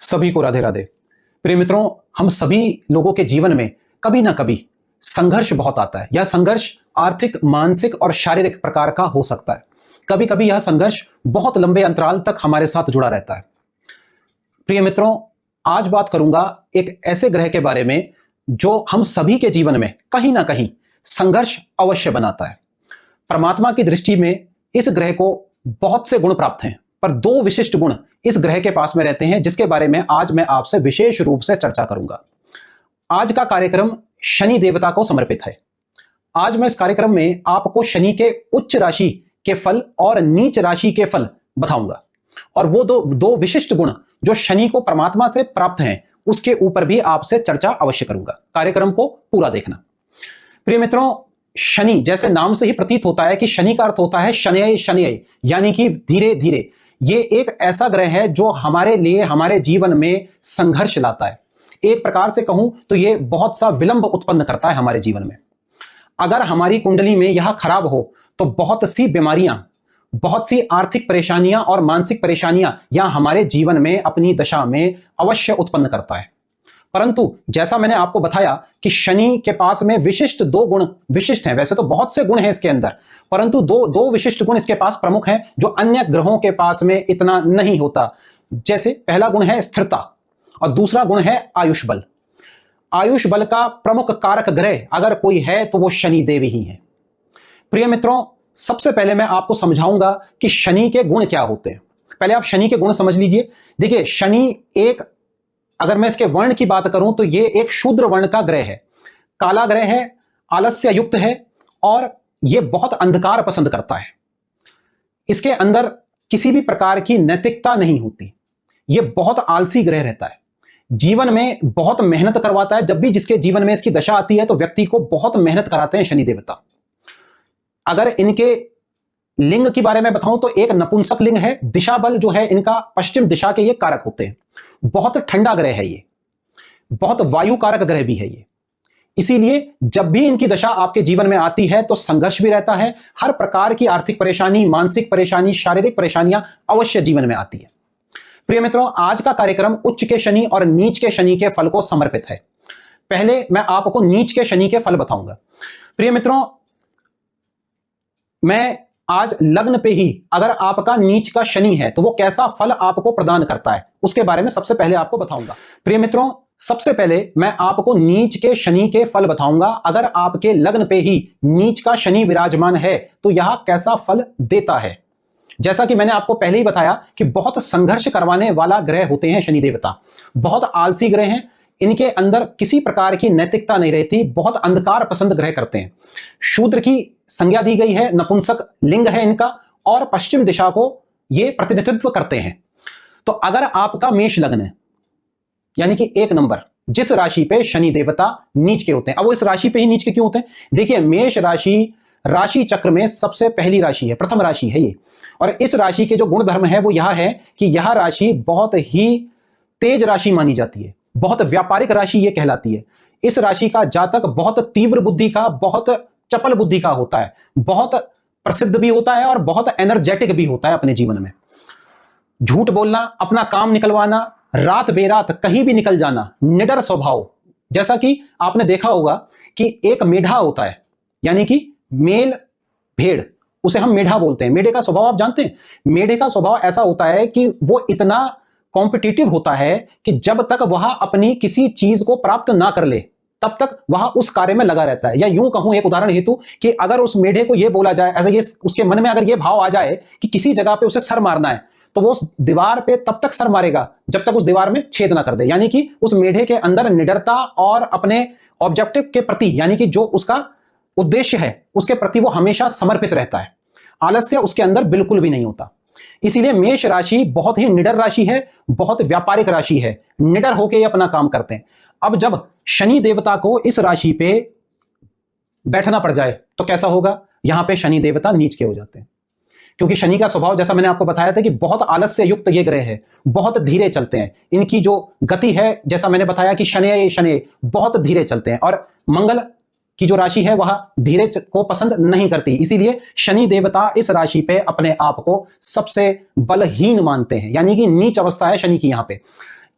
सभी को राधे राधे। प्रिय मित्रों, हम सभी लोगों के जीवन में कभी ना कभी संघर्ष बहुत आता है। यह संघर्ष आर्थिक, मानसिक और शारीरिक प्रकार का हो सकता है। कभी कभी यह संघर्ष बहुत लंबे अंतराल तक हमारे साथ जुड़ा रहता है। प्रिय मित्रों, आज बात करूंगा एक ऐसे ग्रह के बारे में जो हम सभी के जीवन में कहीं ना कहीं संघर्ष अवश्य बनाता है। परमात्मा की दृष्टि में इस ग्रह को बहुत से गुण प्राप्त हैं, पर दो विशिष्ट गुण इस ग्रह के पास में रहते हैं, जिसके बारे में आज मैं आपसे विशेष रूप से चर्चा करूंगा। आज का कार्यक्रम शनि देवता को समर्पित है। आज मैं इस कार्यक्रम में आपको शनि के उच्च राशि के फल और नीच राशि के फल बताऊंगा, और वो दो विशिष्ट गुण जो शनि को परमात्मा से प्राप्त हैं, उसके ऊपर भी आपसे चर्चा अवश्य करूंगा। कार्यक्रम को पूरा देखना। प्रिय मित्रों, शनि जैसे नाम से ही प्रतीत होता है कि शनि का अर्थ होता है शनय शनय, यानी कि धीरे धीरे। ये एक ऐसा ग्रह है जो हमारे लिए हमारे जीवन में संघर्ष लाता है। एक प्रकार से कहूं तो ये बहुत सा विलंब उत्पन्न करता है हमारे जीवन में। अगर हमारी कुंडली में यह खराब हो तो बहुत सी बीमारियां, बहुत सी आर्थिक परेशानियां और मानसिक परेशानियां यह हमारे जीवन में अपनी दशा में अवश्य उत्पन्न करता है। परंतु जैसा मैंने आपको बताया कि शनि के पास में विशिष्ट दो गुण विशिष्ट हैं। वैसे तो बहुत से गुण हैं इसके अंदर, परंतु दो विशिष्ट गुण इसके पास प्रमुख हैं जो अन्य ग्रहों के पास में इतना नहीं होता। जैसे पहला गुण है स्थिरता और दूसरा गुण है आयुष बल। आयुष बल का प्रमुख कारक ग्रह अगर कोई है तो वो शनि देव ही है। प्रिय मित्रों, सबसे पहले मैं आपको समझाऊंगा कि शनि के गुण क्या होते हैं। पहले आप शनि के गुण समझ लीजिए। देखिए, शनि एक, अगर मैं इसके वर्ण की बात करूं तो ये एक शूद्र वर्ण का ग्रह है, काला ग्रह है, आलस्य युक्त है और ये बहुत अंधकार पसंद करता है। इसके अंदर किसी भी प्रकार की नैतिकता नहीं होती। ये बहुत आलसी ग्रह रहता है, जीवन में बहुत मेहनत करवाता है। जब भी जिसके जीवन में इसकी दशा आती है तो व्यक्ति को बहुत मेहनत कराते हैं शनि देवता। अगर इनके लिंग के बारे में बताऊं तो एक नपुंसक लिंग है। दिशा बल जो है इनका पश्चिम दिशा के ये कारक होते हैं। बहुत ठंडा ग्रह है ये, बहुत वायु कारक ग्रह भी है ये। इसीलिए जब भी इनकी दशा आपके जीवन में आती है तो संघर्ष भी रहता है। हर प्रकार की आर्थिक परेशानी, मानसिक परेशानी, शारीरिक परेशानियां अवश्य जीवन में आती है। प्रिय मित्रों, आज का कार्यक्रम उच्च के शनि और नीच के शनि के फल को समर्पित है। पहले मैं आपको नीच के शनि के फल बताऊंगा। प्रिय मित्रों, मैं आज लग्न पे ही अगर आपका नीच का शनि है तो वो कैसा फल आपको प्रदान करता है उसके बारे में सबसे पहले आपको बताऊंगा। प्रिय मित्रों, सबसे पहले मैं आपको नीच के शनि के फल बताऊंगा। अगर आपके लग्न पे ही नीच का शनि विराजमान है तो यह कैसा फल देता है। जैसा कि मैंने आपको पहले ही बताया कि बहुत संघर्ष करवाने वाला ग्रह होते हैं शनि देवता। बहुत आलसी ग्रह हैं, इनके अंदर किसी प्रकार की नैतिकता नहीं रहती, बहुत अंधकार पसंद ग्रह करते हैं। शूद्र की संज्ञा दी गई है, नपुंसक लिंग है इनका, और पश्चिम दिशा को ये प्रतिनिधित्व करते हैं। तो अगर आपका मेष लग्न है, यानी कि 1 नंबर, जिस राशि पे शनि देवता नीच के होते हैं। अब वो इस राशि पे ही नीच के क्यों होते हैं? देखिए, मेष राशि चक्र में सबसे पहली राशि है, प्रथम राशि है ये। और इस राशि के जो गुण धर्म है वो यह है कि यह राशि बहुत ही तेज राशि मानी जाती है, बहुत व्यापारिक राशि ये कहलाती है। इस राशि का जातक बहुत तीव्र बुद्धि का, बहुत चपल बुद्धि का होता है, बहुत प्रसिद्ध भी होता है और बहुत एनर्जेटिक भी होता है अपने जीवन में। झूठ बोलना, अपना काम निकलवाना, रात बेरात कहीं भी निकल जाना, निडर स्वभाव। जैसा कि आपने देखा होगा कि एक मेढा होता है, यानी कि मेल भेड़, उसे हम मेढा बोलते हैं। मेढे का स्वभाव आप जानते हैं? मेढे का स्वभाव ऐसा होता है कि वो इतना कॉम्पिटिटिव होता है कि जब तक वह अपनी किसी चीज को प्राप्त ना कर ले तब तक वह उस कार्य में लगा रहता है। या यूं कहूं एक उदाहरण हेतु कि अगर उस मेढे को यह बोला जाए, ऐसा ये उसके मन में अगर यह भाव आ जाए कि किसी जगह पे उसे सर मारना है, तो वो उस दीवार पे तब तक सर मारेगा जब तक उस दीवार में छेद ना कर दे। यानी कि उस मेढे के अंदर निडरता और अपने ऑब्जेक्टिव के प्रति, यानी कि जो उसका उद्देश्य है उसके प्रति वो हमेशा समर्पित रहता है। आलस्य उसके अंदर बिल्कुल भी नहीं होता। इसीलिए मेष राशि बहुत ही निडर राशि है, बहुत व्यापारिक राशि है। निडर होकर ये अपना काम करते हैं। अब जब शनि देवता को इस राशि पे बैठना पड़ जाए तो कैसा होगा? यहां पे शनि देवता नीच के हो जाते हैं, क्योंकि शनि का स्वभाव जैसा मैंने आपको बताया था कि बहुत आलस्य युक्त ये ग्रह है, बहुत धीरे चलते हैं। इनकी जो गति है, जैसा मैंने बताया कि शनि बहुत धीरे चलते हैं, और मंगल की जो राशि है वह धीरे को पसंद नहीं करती। इसीलिए शनि देवता इस राशि पे अपने आप को सबसे बलहीन मानते हैं, यानी कि नीच अवस्था है शनि की यहाँ पे।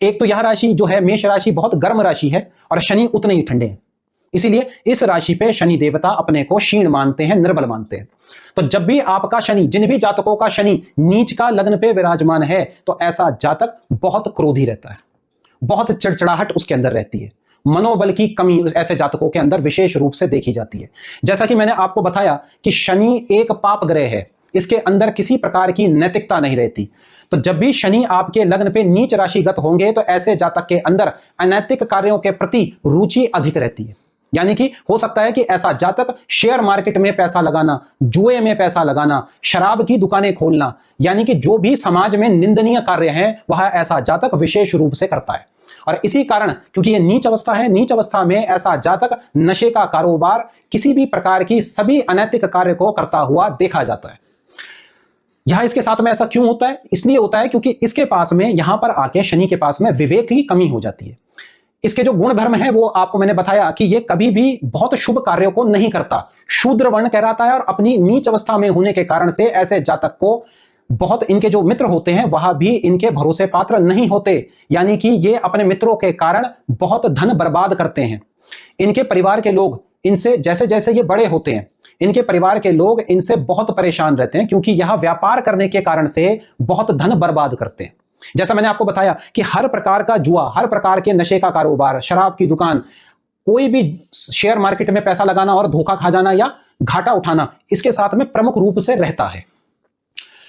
एक तो यह राशि जो है मेष राशि बहुत गर्म राशि है और शनि उतने ही ठंडे हैं, इसीलिए इस राशि पे शनि देवता अपने को क्षीण मानते हैं, निर्बल मानते हैं। तो जब भी आपका शनि, जिन भी जातकों का शनि नीच का लग्न पे विराजमान है, तो ऐसा जातक बहुत क्रोधी रहता है, बहुत चिड़चिड़ाहट उसके अंदर रहती है, मनोबल की कमी ऐसे जातकों के अंदर विशेष रूप से देखी जाती है। जैसा कि मैंने आपको बताया कि शनि एक पाप ग्रह है, इसके अंदर किसी प्रकार की नैतिकता नहीं रहती। तो जब भी शनि आपके लग्न पे नीच राशिगत होंगे तो ऐसे जातक के अंदर अनैतिक कार्यों के प्रति रुचि अधिक रहती है। यानी कि हो सकता है कि ऐसा जातक शेयर मार्केट में पैसा लगाना, जुए में पैसा लगाना, शराब की दुकानें खोलना, यानी कि जो भी समाज में निंदनीय कार्य हैं वह ऐसा जातक विशेष रूप से करता है। और इसी कारण, क्योंकि यह नीच अवस्था है, नीच अवस्था में ऐसा जातक नशे का कारोबार, किसी भी प्रकार की सभी अनैतिक कार्य को करता हुआ देखा जाता है। यहां इसके साथ में ऐसा क्यों होता है? इसलिए होता है क्योंकि इसके पास में, यहां पर आके शनि के पास में विवेक की कमी हो जाती है। इसके जो गुण धर्म है वो आपको मैंने बताया कि ये कभी भी बहुत शुभ कार्यों को नहीं करता, शूद्र वर्ण कहलाता है। और अपनी नीच अवस्था में होने के कारण से ऐसे जातक को बहुत, इनके जो मित्र होते हैं वह भी इनके भरोसे पात्र नहीं होते, यानी कि ये अपने मित्रों के कारण बहुत धन बर्बाद करते हैं। इनके परिवार के लोग इनसे, जैसे जैसे ये बड़े होते हैं, इनके परिवार के लोग इनसे बहुत परेशान रहते हैं, क्योंकि यह व्यापार करने के कारण से बहुत धन बर्बाद करते हैं। जैसा मैंने आपको बताया कि हर प्रकार का जुआ, हर प्रकार के नशे का कारोबार, शराब की दुकान, कोई भी शेयर मार्केट में पैसा लगाना और धोखा खा जाना या घाटा उठाना, इसके साथ में प्रमुख रूप से रहता है।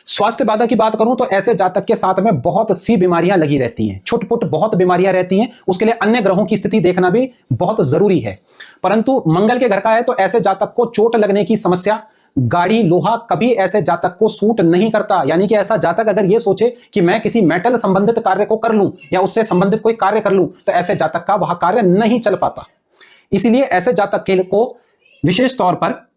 स्वास्थ्य बाधा की बात करूं तो ऐसे जातक के साथ में बहुत सी बीमारियां लगी रहती हैं, छुटपुट बहुत बीमारियां रहती हैं। उसके लिए अन्य ग्रहों की स्थिति देखना भी बहुत जरूरी है। परंतु मंगल के घर का है तो ऐसे जातक को चोट लगने की समस्या, गाड़ी, लोहा कभी ऐसे जातक को सूट नहीं करता। यानी कि ऐसा जातक अगर ये सोचे कि मैं किसी मेटल संबंधित कार्य को कर लूं या उससे संबंधित कोई कार्य कर लूं, तो ऐसे जातक का वह कार्य नहीं चल पाता। इसीलिए ऐसे जातक के को विशेष तौर पर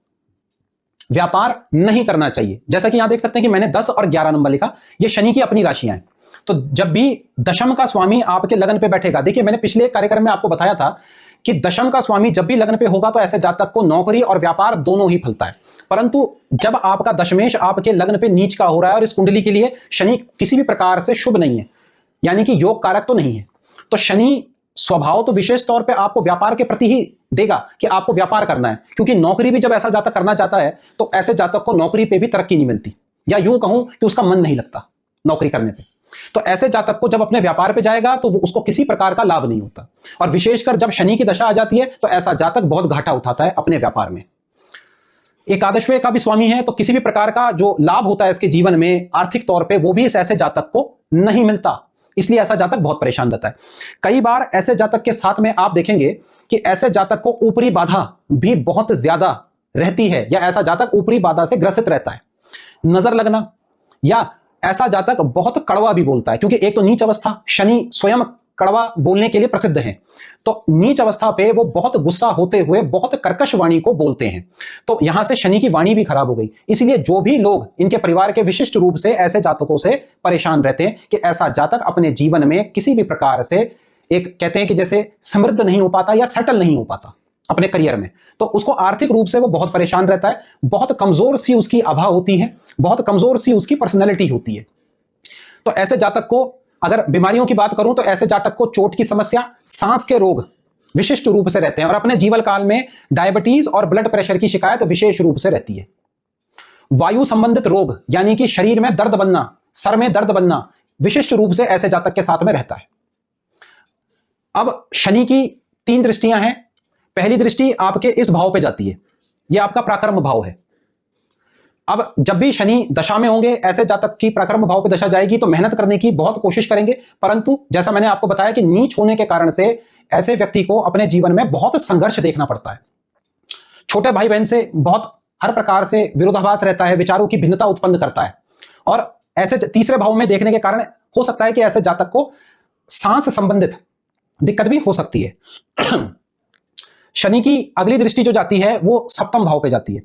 व्यापार नहीं करना चाहिए। जैसा कि यहां देख सकते हैं कि मैंने 10 और 11 नंबर लिखा, ये शनि की अपनी राशियां हैं। तो जब भी दशम का स्वामी आपके लगन पे बैठेगा, देखिए मैंने पिछले कार्यक्रम में आपको बताया था कि दशम का स्वामी जब भी लगन पे होगा तो ऐसे जातक को नौकरी और व्यापार दोनों ही फलता है। परंतु जब आपका दशमेश आपके लगन पे नीच का हो रहा है और इस कुंडली के लिए शनि किसी भी प्रकार से शुभ नहीं है, यानी कि योग कारक तो नहीं है, तो शनि स्वभाव तो विशेष तौर पे आपको व्यापार के प्रति ही देगा कि आपको व्यापार करना है। क्योंकि नौकरी भी जब ऐसा जातक करना चाहता है तो ऐसे जातक को नौकरी पे भी तरक्की नहीं मिलती, या यूं कहूं कि उसका मन नहीं लगता नौकरी करने पे। तो ऐसे जातक को जब अपने व्यापार पे जाएगा तो उसको किसी प्रकार का लाभ नहीं होता। और विशेषकर जब शनि की दशा आ जाती है तो ऐसा जातक बहुत घाटा उठाता है अपने व्यापार में। एकादशवें का भी स्वामी है तो किसी भी प्रकार का जो लाभ होता है इसके जीवन में आर्थिक तौर पे, वो भी इस ऐसे जातक को नहीं मिलता। इसलिए ऐसा जातक बहुत परेशान रहता है। कई बार ऐसे जातक के साथ में आप देखेंगे कि ऐसे जातक को ऊपरी बाधा भी बहुत ज्यादा रहती है, या ऐसा जातक ऊपरी बाधा से ग्रसित रहता है। नजर लगना, या ऐसा जातक बहुत कड़वा भी बोलता है, क्योंकि एक तो नीच अवस्था, शनि स्वयं कड़वा बोलने के लिए प्रसिद्ध हैं। तो नीच अवस्था पे वो बहुत गुस्सा होते हुए बहुत कर्कश वाणी को बोलते हैं। तो यहां से शनि की वाणी भी खराब हो गई। इसलिए जो भी लोग इनके परिवार के विशिष्ट रूप से ऐसे जातकों से परेशान रहते हैं कि ऐसा जातक अपने जीवन में किसी भी प्रकार से, एक कहते हैं कि जैसे समृद्ध नहीं हो पाता या सेटल नहीं हो पाता अपने करियर में, तो उसको आर्थिक रूप से वो बहुत परेशान रहता है। बहुत कमजोर सी उसकी आभा होती है, बहुत कमजोर सी उसकी पर्सनैलिटी होती है। तो ऐसे जातक को, अगर बीमारियों की बात करूं तो ऐसे जातक को चोट की समस्या, सांस के रोग विशिष्ट रूप से रहते हैं, और अपने जीवन काल में डायबिटीज और ब्लड प्रेशर की शिकायत विशेष रूप से रहती है। वायु संबंधित रोग, यानी कि शरीर में दर्द बनना, सर में दर्द बनना, विशिष्ट रूप से ऐसे जातक के साथ में रहता है। अब शनि की 3 दृष्टियां हैं। पहली दृष्टि आपके इस भाव पे जाती है, यह आपका पराक्रम भाव है। अब जब भी शनि दशा में होंगे, ऐसे जातक की पराक्रम भाव पे दशा जाएगी तो मेहनत करने की बहुत कोशिश करेंगे, परंतु जैसा मैंने आपको बताया कि नीच होने के कारण से ऐसे व्यक्ति को अपने जीवन में बहुत संघर्ष देखना पड़ता है। छोटे भाई बहन से बहुत हर प्रकार से विरोधाभास रहता है, विचारों की भिन्नता उत्पन्न करता है। और ऐसे तीसरे भाव में देखने के कारण हो सकता है कि ऐसे जातक को सांस संबंधित दिक्कत भी हो सकती है। शनि की अगली दृष्टि जो जाती है वो सप्तम भाव पे जाती है।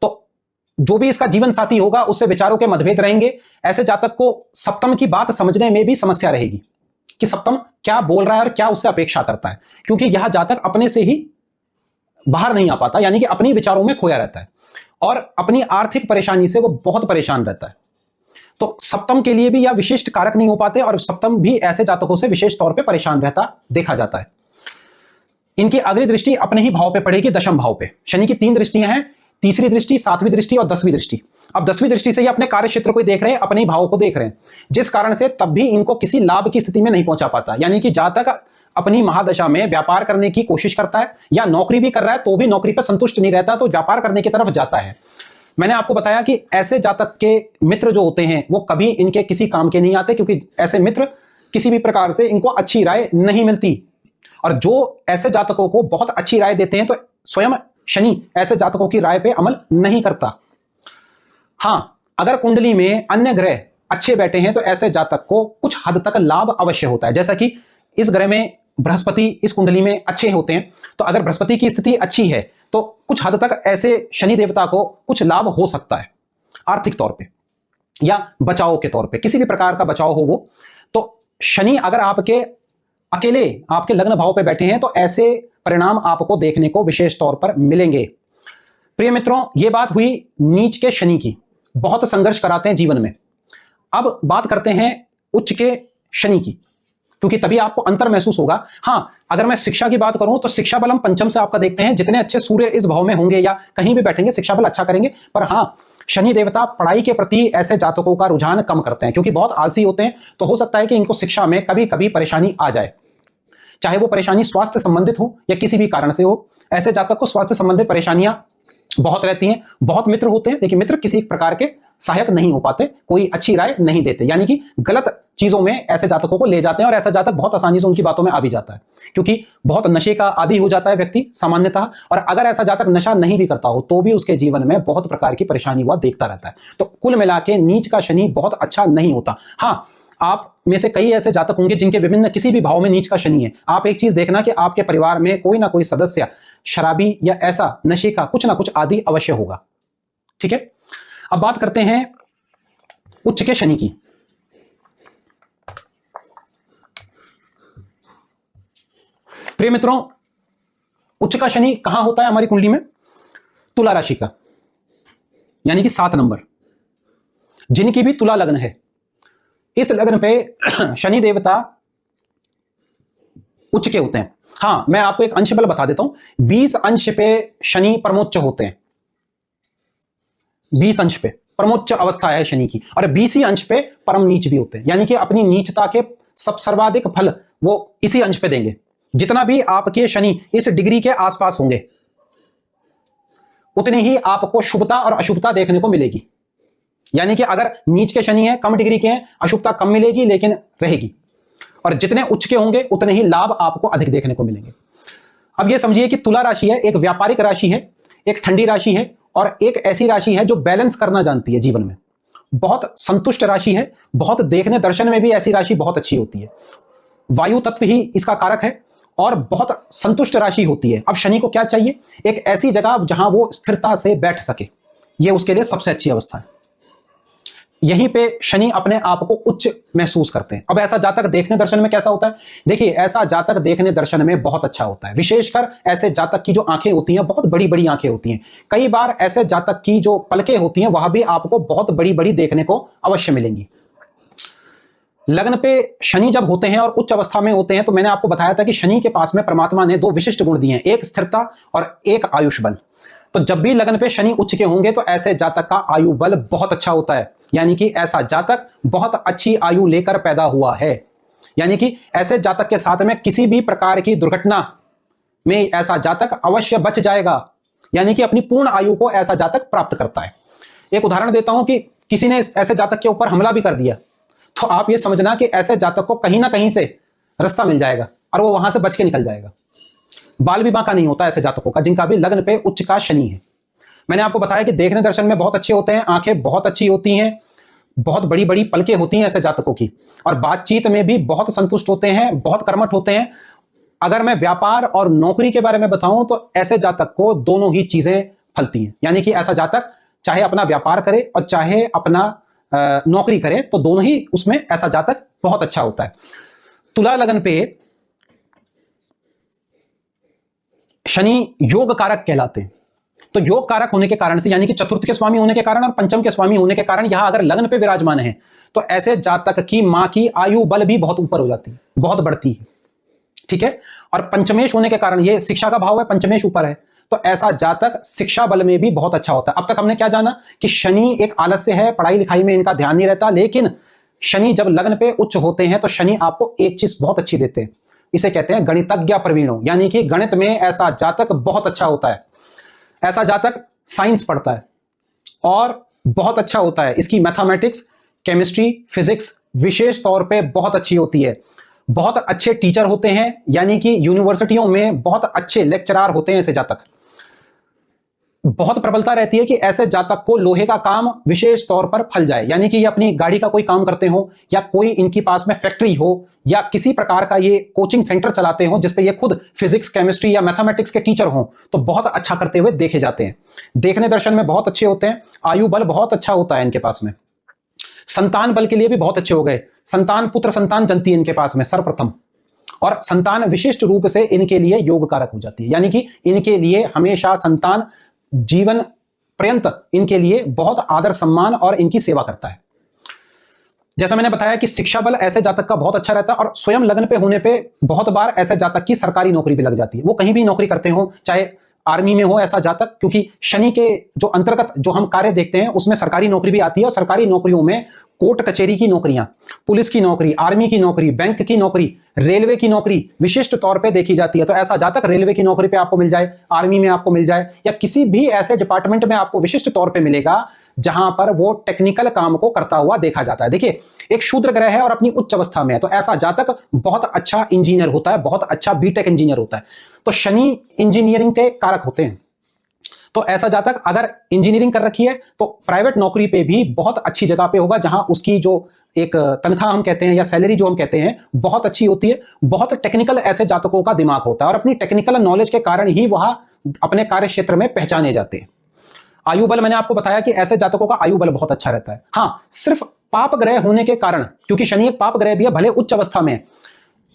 तो जो भी इसका जीवन साथी होगा उससे विचारों के मतभेद रहेंगे। ऐसे जातक को सप्तम की बात समझने में भी समस्या रहेगी कि सप्तम क्या बोल रहा है और क्या उससे अपेक्षा करता है, क्योंकि यह जातक अपने से ही बाहर नहीं आ पाता, यानी कि अपनी विचारों में खोया रहता है और अपनी आर्थिक परेशानी से वो बहुत परेशान रहता है। तो सप्तम के लिए भी यह विशिष्ट कारक नहीं हो पाते और सप्तम भी ऐसे जातकों से विशेष तौर पे परेशान रहता देखा जाता है। इनकी अगली दृष्टि अपने ही भाव पे पड़ेगी, दशम भाव पे। शनि की 3 दृष्टियां हैं, तीसरी दृष्टि, 7वीं दृष्टि और 10वीं दृष्टि। अब 10वीं दृष्टि से ये अपने कार्य क्षेत्र को देख रहे हैं, अपने ही भाव को देख रहे हैं, जिस कारण से तब भी इनको किसी लाभ की स्थिति में नहीं पहुंचा पाता। यानी कि जातक अपनी महादशा में व्यापार करने की कोशिश करता है या नौकरी भी कर रहा है तो भी नौकरी पर संतुष्ट नहीं रहता, तो व्यापार करने की तरफ जाता है। मैंने आपको बताया कि ऐसे जातक के मित्र जो होते हैं वो कभी इनके किसी काम के नहीं आते, क्योंकि ऐसे मित्र किसी भी प्रकार से इनको अच्छी राय नहीं मिलती। और जो ऐसे जातकों को बहुत अच्छी राय देते हैं तो स्वयं शनि ऐसे जातकों की राय पे अमल नहीं करता। हां, अगर कुंडली में अन्य ग्रह अच्छे बैठे हैं तो ऐसे जातक को कुछ हद तक लाभ अवश्य होता है। जैसा कि इस ग्रह में बृहस्पति इस कुंडली में अच्छे होते हैं, तो अगर बृहस्पति की स्थिति अच्छी है तो कुछ हद तक ऐसे शनि देवता को कुछ लाभ हो सकता है आर्थिक तौर पे या बचाव के तौर पे, किसी भी प्रकार का बचाव हो वो। तो शनि अगर आपके अकेले आपके लग्न भाव पे बैठे हैं तो ऐसे परिणाम आपको देखने को विशेष तौर पर मिलेंगे। प्रिय मित्रों, ये बात हुई नीच के शनि की, बहुत संघर्ष कराते हैं जीवन में। अब बात करते हैं उच्च के शनि की, क्योंकि तभी आपको अंतर महसूस होगा। हां, अगर मैं शिक्षा की बात करूं तो शिक्षा बल हम पंचम से आपका देखते हैं, जितने अच्छे सूर्य इस भाव में होंगे या कहीं भी बैठेंगे शिक्षा बल अच्छा करेंगे। पर हां, शनि देवता पढ़ाई के प्रति ऐसे जातकों का रुझान कम करते हैं, क्योंकि बहुत आलसी होते हैं, तो हो सकता है कि इनको शिक्षा में कभी कभी परेशानी आ जाए, चाहे वो परेशानी स्वास्थ्य संबंधित हो या किसी भी कारण से हो। ऐसे जातक को स्वास्थ्य संबंधित परेशानियां बहुत रहती हैं, बहुत मित्र होते हैं लेकिन मित्र किसी प्रकार के सहायक नहीं हो पाते, कोई अच्छी राय नहीं देते, यानी कि गलत चीजों में ऐसे जातकों को ले जाते हैं और ऐसा जातक बहुत आसानी से उनकी बातों में आ भी जाता है, क्योंकि बहुत नशे का आदी हो जाता है व्यक्ति सामान्यतः। और अगर ऐसा जातक नशा नहीं भी करता हो तो भी उसके जीवन में बहुत प्रकार की परेशानी हुआ देखता रहता है। तो कुल मिला के नीच का शनि बहुत अच्छा नहीं होता। हाँ, आप में से कई ऐसे जातक होंगे जिनके विभिन्न किसी भी भाव में नीच का शनि है। आप एक चीज देखना कि आपके परिवार में कोई ना कोई सदस्य शराबी या ऐसा नशे का कुछ ना कुछ आदि अवश्य होगा। ठीक है, अब बात करते हैं उच्च के शनि की। प्रिय मित्रों, उच्च का शनि कहां होता है हमारी कुंडली में? तुला राशि का, यानी कि 7 नंबर। जिनकी भी तुला लग्न है, इस लग्न पे शनि देवता उच्च के होते हैं। हां, मैं आपको एक अंश बल बता देता हूं। 20 अंश पे शनि परमोच्च होते हैं, 20 अंश पे परमोच्च अवस्था है शनि की, और 20 ही अंश पे परम नीच भी होते हैं, यानी कि अपनी नीचता के सर्वाधिक फल वो इसी अंश पे देंगे। जितना भी आपके शनि इस डिग्री के आसपास होंगे उतनी ही आपको शुभता और अशुभता देखने को मिलेगी। यानी कि अगर नीच के शनि है, कम डिग्री के हैं, अशुभता कम मिलेगी लेकिन रहेगी, और जितने उच्च के होंगे उतने ही लाभ आपको अधिक देखने को मिलेंगे। अब यह समझिए कि तुला राशि है, एक व्यापारिक राशि है, एक ठंडी राशि है, और एक ऐसी राशि है जो बैलेंस करना जानती है जीवन में। बहुत संतुष्ट राशि है, बहुत देखने दर्शन में भी ऐसी राशि बहुत अच्छी होती है। वायु तत्व ही इसका कारक है और बहुत संतुष्ट राशि होती है। अब शनि को क्या चाहिए? एक ऐसी जगह जहां वो स्थिरता से बैठ सके, यह उसके लिए सबसे अच्छी अवस्था है। यहीं पे शनि अपने आप को उच्च महसूस करते हैं। अब ऐसा जातक देखने दर्शन में कैसा होता है? देखिए, ऐसा जातक देखने दर्शन में बहुत अच्छा होता है। विशेषकर ऐसे जातक की जो आंखें होती हैं बहुत बड़ी बड़ी आंखें होती हैं। कई बार ऐसे जातक की जो पलकें होती हैं वह भी आपको बहुत बड़ी बड़ी देखने को अवश्य मिलेंगी। लग्न पे शनि जब होते हैं और उच्च अवस्था में होते हैं तो मैंने आपको बताया था कि शनि के पास में परमात्मा ने 2 विशिष्ट गुण दिए हैं, एक स्थिरता और एक आयुष बल। तो जब भी लग्न पे शनि उच्च के होंगे तो ऐसे जातक का आयु बल बहुत अच्छा होता है, यानी कि ऐसा जातक बहुत अच्छी आयु लेकर पैदा हुआ है। यानी कि ऐसे जातक के साथ में किसी भी प्रकार की दुर्घटना में ऐसा जातक अवश्य बच जाएगा, यानी कि अपनी पूर्ण आयु को ऐसा जातक प्राप्त करता है। एक उदाहरण देता हूं कि किसी ने ऐसे जातक के ऊपर हमला भी कर दिया तो आप ये समझना कि ऐसे जातक को कहीं ना कहीं से रास्ता मिल जाएगा और वो वहां से बच के निकल जाएगा। बाल विवाह का नहीं होता ऐसे जातकों का जिनका भी लग्न पे उच्च का शनि है। मैंने आपको बताया कि देखने दर्शन में बहुत अच्छे होते हैं, आंखें बहुत अच्छी होती हैं, बहुत बड़ी बड़ी पलकें होती हैं ऐसे जातकों की, और बातचीत में भी बहुत संतुष्ट होते हैं, बहुत कर्मठ होते हैं। अगर मैं व्यापार और नौकरी के बारे में बताऊं तो ऐसे जातक को दोनों ही चीजें फलती हैं, यानी कि ऐसा जातक चाहे अपना व्यापार करे और चाहे अपना नौकरी करे तो दोनों ही उसमें ऐसा जातक बहुत अच्छा होता है। तुला लगन पे शनि योग कारक कहलाते हैं, तो योग कारक होने के कारण से, यानी कि चतुर्थ के स्वामी होने के कारण और पंचम के स्वामी होने के कारण यहां अगर लग्न पे विराजमान है तो ऐसे जातक की मां की आयु बल भी बहुत ऊपर हो जाती है, बहुत बढ़ती है। ठीक है। और पंचमेश होने के कारण, ये शिक्षा का भाव है, पंचमेश ऊपर है, तो ऐसा जातक शिक्षा बल में भी बहुत अच्छा होता है। अब तक हमने क्या जाना कि शनि एक आलस्य है, पढ़ाई लिखाई में इनका ध्यान नहीं रहता, लेकिन शनि जब लग्न पे उच्च होते हैं तो शनि आपको एक चीज बहुत अच्छी देते हैं, इसे कहते हैं गणितज्ञ प्रवीणो, यानी कि गणित में ऐसा जातक बहुत अच्छा होता है। ऐसा जातक साइंस पढ़ता है और बहुत अच्छा होता है, इसकी मैथमेटिक्स, केमिस्ट्री, फिजिक्स विशेष तौर पे बहुत अच्छी होती है। बहुत अच्छे टीचर होते हैं, यानी कि यूनिवर्सिटियों में बहुत अच्छे लेक्चरार होते हैं ऐसे जातक। बहुत प्रबलता रहती है कि ऐसे जातक को लोहे का काम विशेष तौर पर फल जाए, यानी कि ये अपनी गाड़ी का कोई काम करते हो या कोई इनके पास में फैक्ट्री हो या किसी प्रकार का ये कोचिंग सेंटर चलाते हो जिसपे ये खुद फिजिक्स, केमिस्ट्री या मैथमेटिक्स के टीचर हो, तो बहुत अच्छा करते हुए देखे जाते हैं। देखने दर्शन में बहुत अच्छे होते हैं, आयु बल बहुत अच्छा होता है इनके पास में। संतान बल के लिए भी बहुत अच्छे हो गए, संतान पुत्र संतान जनती इनके पास में सर्वप्रथम, और संतान विशिष्ट रूप से इनके लिए योग कारक हो जाती है, यानी कि इनके लिए हमेशा संतान जीवन पर्यंत इनके लिए बहुत आदर सम्मान और इनकी सेवा करता है। जैसा मैंने बताया कि शिक्षा बल ऐसे जातक का बहुत अच्छा रहता है और स्वयं लग्न पे होने पे बहुत बार ऐसे जातक की सरकारी नौकरी भी लग जाती है। वो कहीं भी नौकरी करते हो, चाहे आर्मी में हो ऐसा जातक, क्योंकि शनि के जो अंतर्गत जो हम कार्य देखते हैं उसमें सरकारी नौकरी भी आती है, और सरकारी नौकरियों में कोर्ट कचहरी की नौकरियां, पुलिस की नौकरी, आर्मी की नौकरी, बैंक की नौकरी, रेलवे की नौकरी विशिष्ट तौर पे देखी जाती है। तो ऐसा जातक रेलवे की नौकरी पे आपको मिल जाए, आर्मी में आपको मिल जाए, या किसी भी ऐसे डिपार्टमेंट में आपको विशिष्ट तौर पे मिलेगा जहां पर वो टेक्निकल काम को करता हुआ देखा जाता है। देखिए, एक शूद्र ग्रह है और अपनी उच्च अवस्था में है, तो ऐसा जातक बहुत अच्छा इंजीनियर होता है, बहुत अच्छा बीटेक इंजीनियर होता है। तो शनि इंजीनियरिंग के कारक होते हैं, तो ऐसा जातक अगर इंजीनियरिंग कर रखी है तो प्राइवेट नौकरी पे भी बहुत अच्छी जगह पे होगा, जहां उसकी जो एक तनख्वाह हम कहते हैं या सैलरी जो हम कहते हैं बहुत अच्छी होती है। बहुत टेक्निकल ऐसे जातकों का दिमाग होता है और अपनी टेक्निकल नॉलेज के कारण ही वह अपने कार्य क्षेत्र में पहचाने जाते हैं। आयु बल मैंने आपको बताया कि ऐसे जातकों का आयु बल बहुत अच्छा रहता है। हाँ, सिर्फ पाप ग्रह होने के कारण, क्योंकि शनि एक पाप ग्रह भी है, भले उच्च अवस्था में,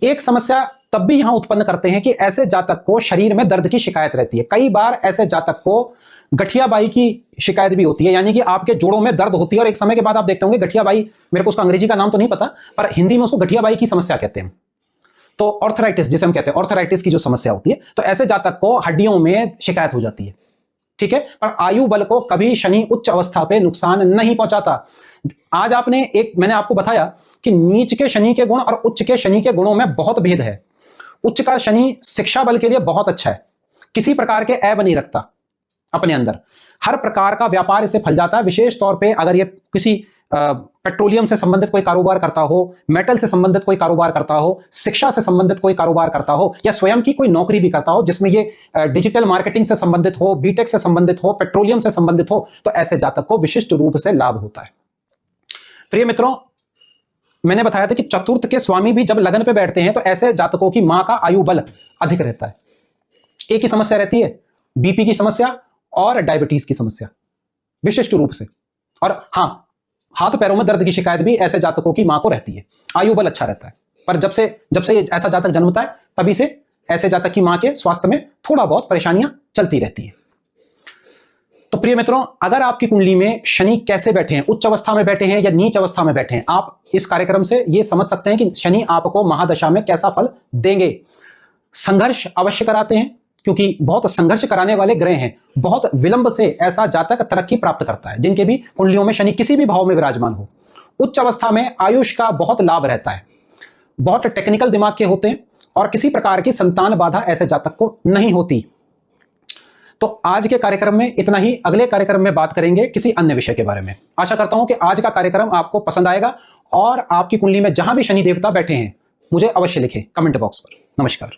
एक समस्या तब भी यहां उत्पन्न करते हैं कि ऐसे जातक को शरीर में दर्द की शिकायत रहती है। कई बार ऐसे जातक को गठियाबाई की शिकायत भी होती है, यानी कि आपके जोड़ों में दर्द होती है, और एक समय के बाद आप देखते होंगे गठियाबाई, मेरे को उसका अंग्रेजी का नाम तो नहीं पता, पर हिंदी में उसको गठियाबाई की समस्या कहते हैं। तो ऑर्थराइटिस जिसे हम कहते हैं, ऑर्थराइटिस की जो समस्या होती है, तो ऐसे जातक को हड्डियों में शिकायत हो जाती है। ठीक है, पर आयु बल को कभी शनि उच्च अवस्था पे नुकसान नहीं पहुंचाता। आज आपने मैंने आपको बताया कि नीच के शनि के गुण और उच्च के शनि के गुणों में बहुत भेद है। उच्च का शनि शिक्षा बल के लिए बहुत अच्छा है, किसी प्रकार के ऐब नहीं रखता अपने अंदर, हर प्रकार का व्यापार इसे फल जाता है। विशेष तौर पे अगर ये किसी पेट्रोलियम से संबंधित कोई कारोबार करता हो, मेटल से संबंधित कोई कारोबार करता हो, शिक्षा से संबंधित कोई कारोबार करता हो, या स्वयं की कोई नौकरी भी करता हो जिसमें ये डिजिटल मार्केटिंग से संबंधित हो, बीटेक से संबंधित हो, पेट्रोलियम से संबंधित हो, तो ऐसे जातक को विशिष्ट रूप से लाभ होता है। प्रिय मित्रों, मैंने बताया था कि चतुर्थ के स्वामी भी जब लगन पे बैठते हैं तो ऐसे जातकों की मां का आयु बल अधिक रहता है। एक ही समस्या रहती है, बीपी की समस्या और डायबिटीज की समस्या विशिष्ट रूप से, और हाँ, हाथ पैरों में दर्द की शिकायत भी ऐसे जातकों की मां को रहती है। आयु बल अच्छा रहता है, पर जब से ऐसा जातक जन्मता है तभी से ऐसे जातक की मां के स्वास्थ्य में थोड़ा बहुत परेशानियां चलती रहती हैं। तो प्रिय मित्रों, अगर आपकी कुंडली में शनि कैसे बैठे हैं, उच्च अवस्था में बैठे हैं या नीच अवस्था में बैठे हैं, आप इस कार्यक्रम से यह समझ सकते हैं कि शनि आपको महादशा में कैसा फल देंगे। संघर्ष अवश्य कराते हैं, क्योंकि बहुत संघर्ष कराने वाले ग्रह हैं। बहुत विलंब से ऐसा जातक तरक्की प्राप्त करता है जिनके भी कुंडलियों में शनि किसी भी भाव में विराजमान हो। उच्च अवस्था में आयुष का बहुत लाभ रहता है, बहुत टेक्निकल दिमाग के होते हैं, और किसी प्रकार की संतान बाधा ऐसे जातक को नहीं होती। तो आज के कार्यक्रम में इतना ही, अगले कार्यक्रम में बात करेंगे किसी अन्य विषय के बारे में। आशा करता हूं कि आज का कार्यक्रम आपको पसंद आएगा, और आपकी कुंडली में जहां भी शनि देवता बैठे हैं मुझे अवश्य लिखें कमेंट बॉक्स पर। नमस्कार।